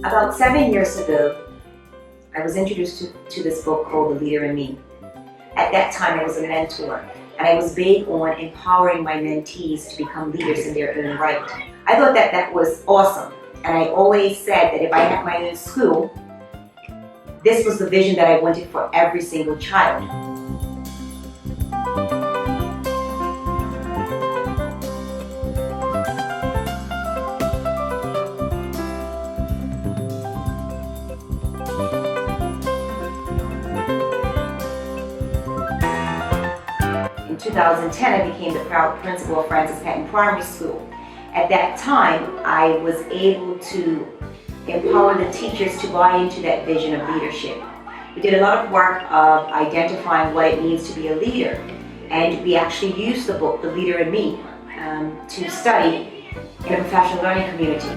About 7 years ago, I was introduced to this book called The Leader in Me. At that time, I was a mentor, and I was big on empowering my mentees to become leaders in their own right. I thought that was awesome, and I always said that if I had my own school, this was the vision that I wanted for every single child. In 2010, I became the proud principal of Patton Primary School. At that time, I was able to empower the teachers to buy into that vision of leadership. We did a lot of work of identifying what it means to be a leader, and we actually used the book, The Leader in Me, to study in a professional learning community.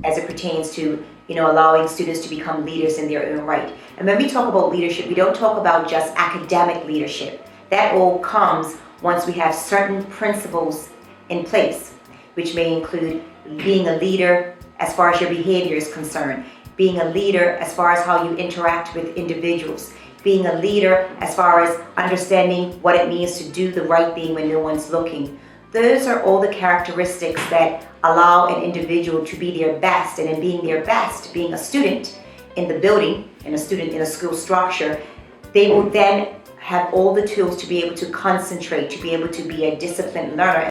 As it pertains to allowing students to become leaders in their own right. And when we talk about leadership, we don't talk about just academic leadership. That all comes once we have certain principles in place, which may include being a leader as far as your behavior is concerned, being a leader as far as how you interact with individuals, being a leader as far as understanding what it means to do the right thing when no one's looking. Those are all the characteristics that allow an individual to be their best, and in being their best, being a student in the building, and a student in a school structure, they will then have all the tools to be able to concentrate, to be able to be a disciplined learner.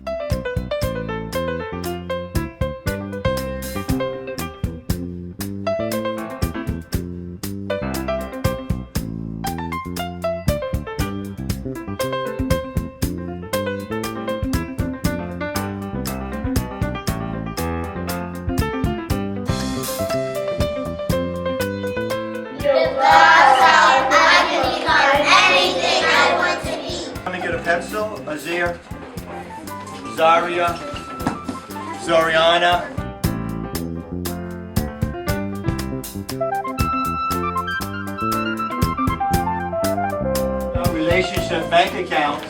Pencil, Azir, Zaria, Zoriana. Relationship bank accounts,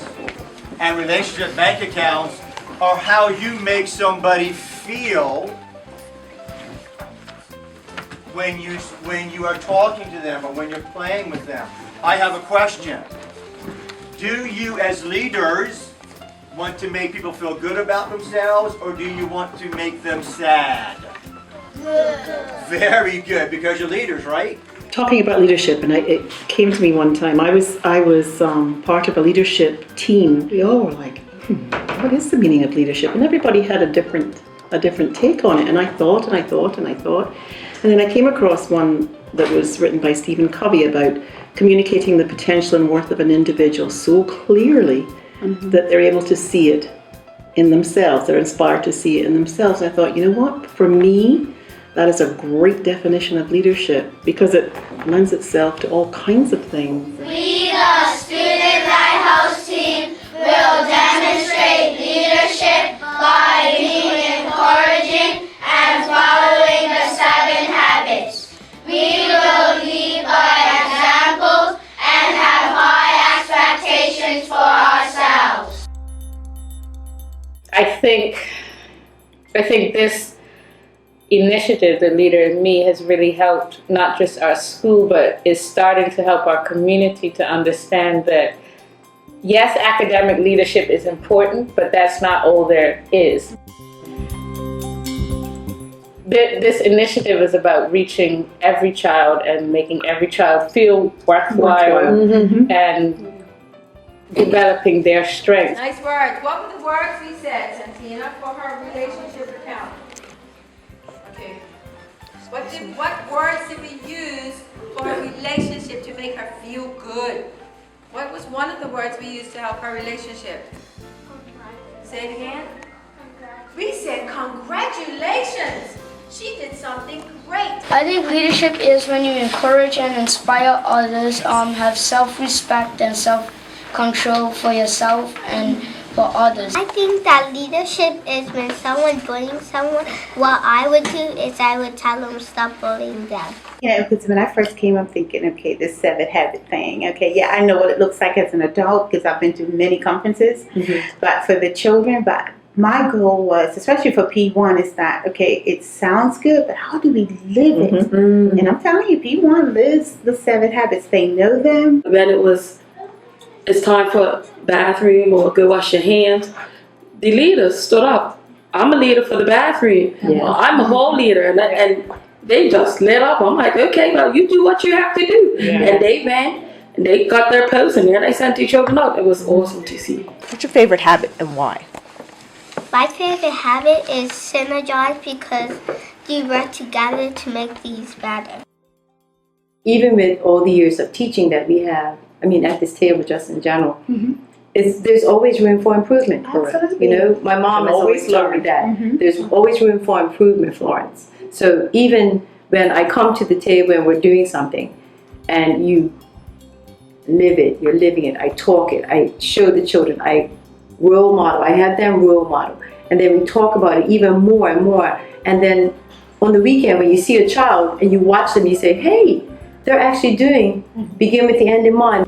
and relationship bank accounts are how you make somebody feel when you are talking to them or when you're playing with them. I have a question. Do you as leaders want to make people feel good about themselves, or do you want to make them sad? Good. Very good, because you're leaders, right? Talking about leadership, and it came to me one time. I was part of a leadership team. We all were like, what is the meaning of leadership? And everybody had a different take on it. And I thought, and then I came across one that was written by Stephen Covey about communicating the potential and worth of an individual so clearly that they're able to see it in themselves. They're inspired to see it in themselves. And I thought, you know what? For me, that is a great definition of leadership because it lends itself to all kinds of things. We, the Student Lighthouse team, will demonstrate leadership by being encouraging and following the 7 habits. We will lead by examples and have high expectations for ourselves. I think this initiative, The Leader in Me, has really helped not just our school, but is starting to help our community to understand that, yes, academic leadership is important, but that's not all there is. This initiative is about reaching every child and making every child feel worthwhile and developing their strengths. Nice words. What were the words we said, Santina, for her relationship account? Okay. What words did we use for her relationship to make her feel good? What was one of the words we used to help her relationship? Say it again. We said congratulations. She did something great. I think leadership is when you encourage and inspire others, have self-respect and self-control for yourself, and for others. I think that leadership is when someone bullying someone. What I would do is I would tell them stop bullying them. You know, because when I first came, I'm thinking, okay, this 7 habit thing. Okay, yeah, I know what it looks like as an adult because I've been to many conferences. But for the children, but my goal was, especially for P1, is that, okay, it sounds good, but how do we live it? And I'm telling you, P1 lives the 7 habits. They know them. When it's time for bathroom or go wash your hands, the leaders stood up. I'm a leader for the bathroom. Well, I'm a hall leader, and they just lit up. I'm like, okay, well, you do what you have to do. And they went, and they got their posts, and then they sent their children out. It was awesome to see. What's your favorite habit and why? My favorite habit is synergize because we work together to make these better. Even with all the years of teaching that we have, I mean, at this table, just in general, there's always room for improvement, Florence. You know, my mom has always told me that. There's always room for improvement, Florence. So even when I come to the table and we're doing something, and you live it, you're living it, I talk it, I show the children, I role model, I have them role model, and then we talk about it even more and more. And then on the weekend, when you see a child and you watch them, you say, hey, they're actually doing begin with the end in mind.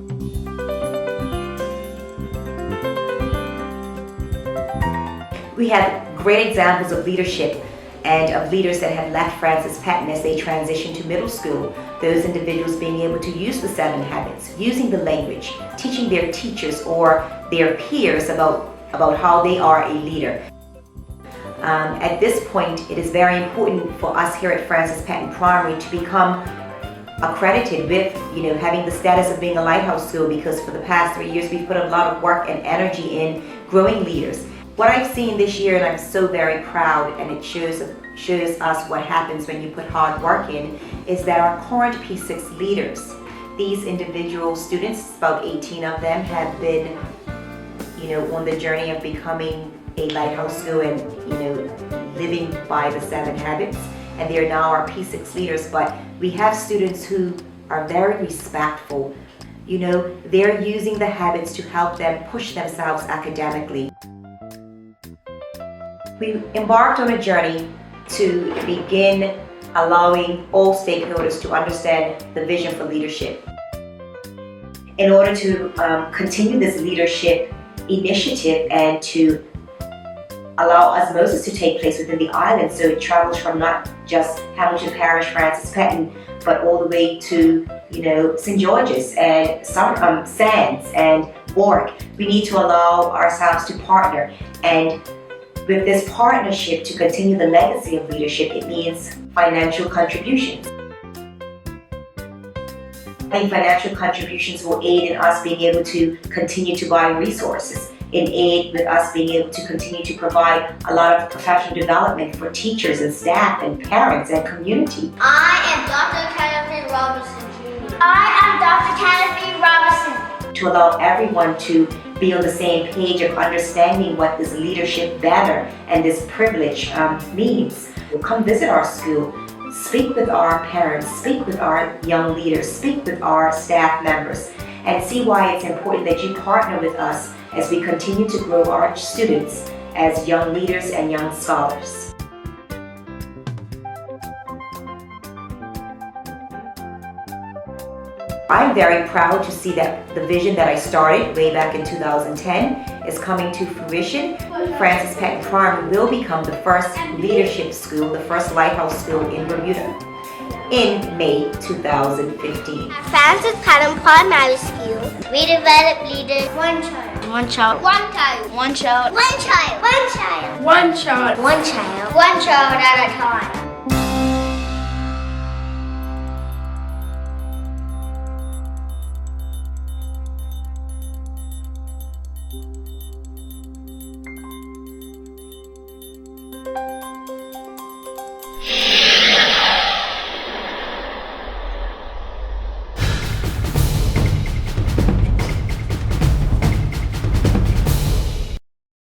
We have great examples of leadership and of leaders that have left Francis Patton as they transition to middle school. Those individuals being able to use the 7 habits, using the language, teaching their teachers or their peers about how they are a leader. At this point, it is very important for us here at Francis Patton Primary to become accredited with, having the status of being a lighthouse school, because for the past 3 years we've put a lot of work and energy in growing leaders. What I've seen this year, and I'm so very proud, and it shows us what happens when you put hard work in, is that our current P6 leaders, these individual students, about 18 of them, have been, on the journey of becoming a lighthouse school and, living by the 7 habits, and they are now our P6 leaders. But we have students who are very respectful. They're using the habits to help them push themselves academically. We embarked on a journey to begin allowing all stakeholders to understand the vision for leadership. In order to continue this leadership initiative and to allow osmosis to take place within the island, so it travels from not just Hamilton Parish, Francis Patton, but all the way to St. George's and Sands and Warwick. We need to allow ourselves to partner, and with this partnership to continue the legacy of leadership, it means financial contributions. And financial contributions will aid in us being able to continue to buy resources, in aid with us being able to continue to provide a lot of professional development for teachers and staff and parents and community. I am Dr. Kenneth Robinson Jr. I am Dr. Kenneth Robinson. To allow everyone to be on the same page of understanding what this leadership banner and this privilege means. Come visit our school, speak with our parents, speak with our young leaders, speak with our staff members, and see why it's important that you partner with us as we continue to grow our students as young leaders and young scholars. I'm very proud to see that the vision that I started way back in 2010 is coming to fruition. Francis Patton Primary will become the first leadership school, the first lighthouse school in Bermuda in May 2015. Francis Patton Primary School. We develop leaders. One child. One child. One child. One child. One child. One child. One child. One child. One child at a time.